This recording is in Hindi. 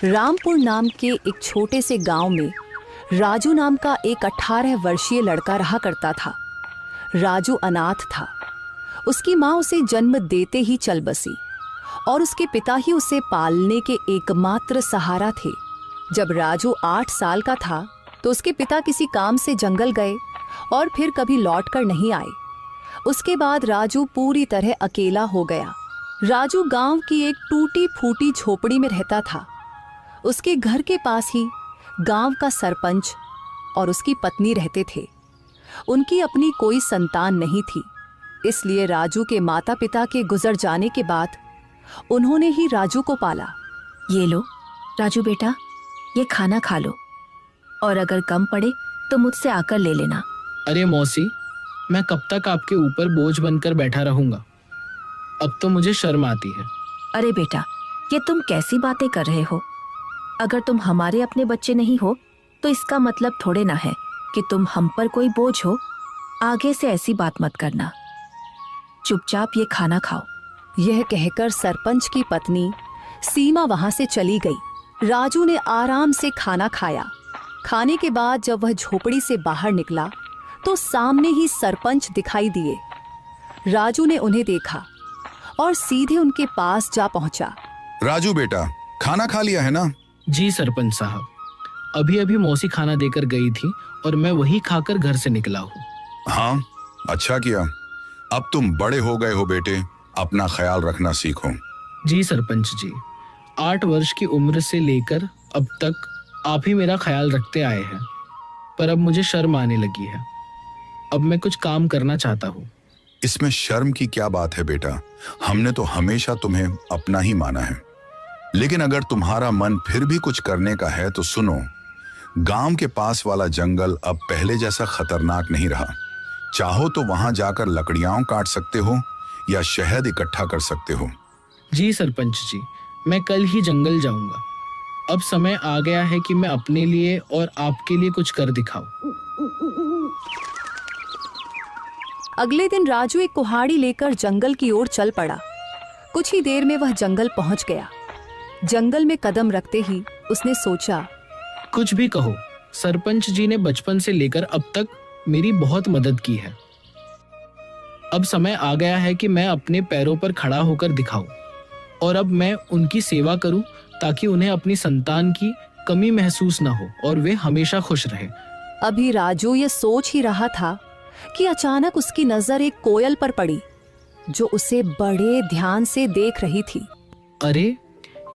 रामपुर नाम के एक छोटे से गांव में राजू नाम का एक 18 वर्षीय लड़का रहा करता था। राजू अनाथ था। उसकी माँ उसे जन्म देते ही चल बसी और उसके पिता ही उसे पालने के एकमात्र सहारा थे। जब राजू 8 साल का था तो उसके पिता किसी काम से जंगल गए और फिर कभी लौट कर नहीं आए। उसके बाद राजू पूरी तरह अकेला हो गया। राजू गांव की एक टूटी फूटी झोपड़ी में रहता था। उसके घर के पास ही गांव का सरपंच और उसकी पत्नी रहते थे। उनकी अपनी कोई संतान नहीं थी, इसलिए राजू के माता पिता के गुजर जाने के बाद उन्होंने ही राजू को पाला। ये लो राजू बेटा, ये खाना खा लो और अगर कम पड़े तो मुझसे आकर ले लेना। अरे मौसी, मैं कब तक आपके ऊपर बोझ बनकर बैठा रहूंगा? अब तो मुझे शर्म आती है। अरे बेटा, ये तुम कैसी बातें कर रहे हो? अगर तुम हमारे अपने बच्चे नहीं हो तो इसका मतलब थोड़े ना है कि तुम हम पर कोई बोझ हो। आगे से ऐसी बात मत करना। चुपचाप ये खाना खाओ। यह कहकर सरपंच की पत्नी सीमा वहां से चली गई। राजू ने आराम से खाना खाया। खाने के बाद जब वह झोपड़ी से बाहर निकला तो सामने ही सरपंच दिखाई दिए। राजू ने उन्हें देखा और सीधे उनके पास जा पहुंचा। राजू बेटा, खाना खा लिया है ना? जी सरपंच साहब, अभी अभी मौसी खाना देकर गई थी और मैं वही खाकर घर से निकला हूँ। हाँ, अच्छा किया। अब तुम बड़े हो गए हो बेटे, अपना ख्याल रखना सीखो। जी सरपंच जी, 8 वर्ष की उम्र से लेकर अब तक आप ही मेरा ख्याल रखते आए हैं, पर अब मुझे शर्म आने लगी है। अब मैं कुछ काम करना चाहता हूँ। इसमें शर्म की क्या बात है बेटा? हमने तो हमेशा तुम्हें अपना ही माना है। लेकिन अगर तुम्हारा मन फिर भी कुछ करने का है तो सुनो, गांव के पास वाला जंगल अब पहले जैसा खतरनाक नहीं रहा। चाहो तो वहां जाकर लकड़ियां काट सकते हो या शहद इकट्ठा कर सकते हो। जी सरपंच जी, मैं कल ही जंगल जाऊंगा। अब समय आ गया है कि मैं अपने लिए और आपके लिए कुछ कर दिखाऊं। अगले दिन राजू एक कुल्हाड़ी लेकर जंगल की ओर चल पड़ा। कुछ ही देर में वह जंगल पहुंच गया। जंगल में कदम रखते ही उसने सोचा, कुछ भी कहो, सरपंच जी ने बचपन से लेकर अब तक मेरी बहुत मदद की है। अब समय आ गया है कि मैं अपने पैरों पर खड़ा होकर दिखाऊं और अब मैं उनकी सेवा करूं ताकि उन्हें अपनी संतान की कमी महसूस न हो और वे हमेशा खुश रहें। अभी राजू ये सोच ही रहा था कि अचानक उसकी नजर एक कोयल पर पड़ी जो उसे बड़े ध्यान से देख रही थी। अरे,